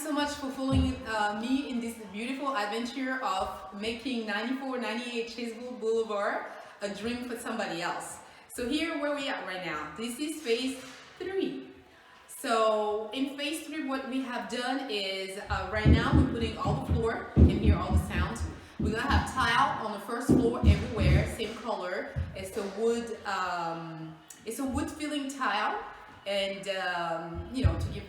so much for following me in this beautiful adventure of making 9498 Chasewood Boulevard a dream for somebody else. So here where we are right now, this is phase 3. So in phase 3 what we have done is right now we're putting all the floor, you can hear all the sounds. We're gonna have tile on the first floor everywhere, same color. It's a wood filling tile, and you know, to give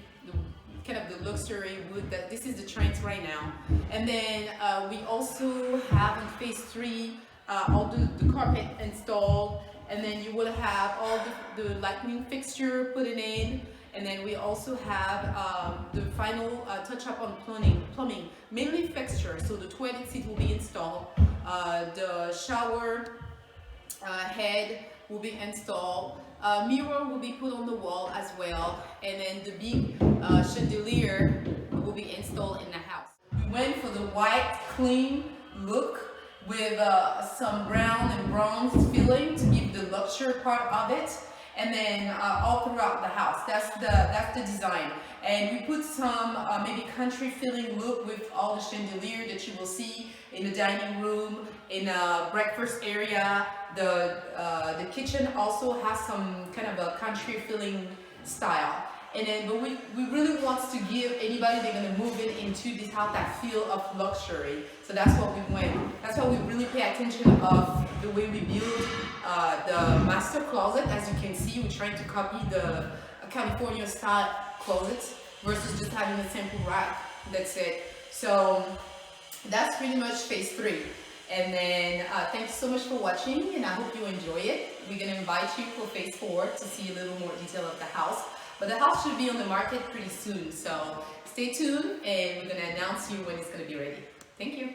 kind of the luxury wood that this is the trend right now. And then we also have in phase 3 all the carpet installed, and then you will have all the lighting fixture put in. And then we also have the final touch-up on plumbing, mainly fixture. So the toilet seat will be installed, the shower head will be installed, mirror will be put on the wall as well, and then the big chandelier will be installed in the house. We went for the white, clean look with some brown and bronze filling to give the luxury part of it. And then all throughout the house, that's the design. And we put some maybe country feeling look with all the chandelier that you will see in the dining room, in a breakfast area. The kitchen also has some kind of a country feeling style. And then, but we really want to give anybody they're gonna move into this house that feel of luxury. So that's what we went. That's why we really pay attention of the way we build the master closet. As you can see, we're trying to copy the California style closet versus just having a simple rack. That's it. So that's pretty much phase 3. And then thank you so much for watching, and I hope you enjoy it. We're gonna invite you for phase 4 to see a little more detail of the house. But the house should be on the market pretty soon, so stay tuned and we're going to announce you when it's going to be ready. Thank you.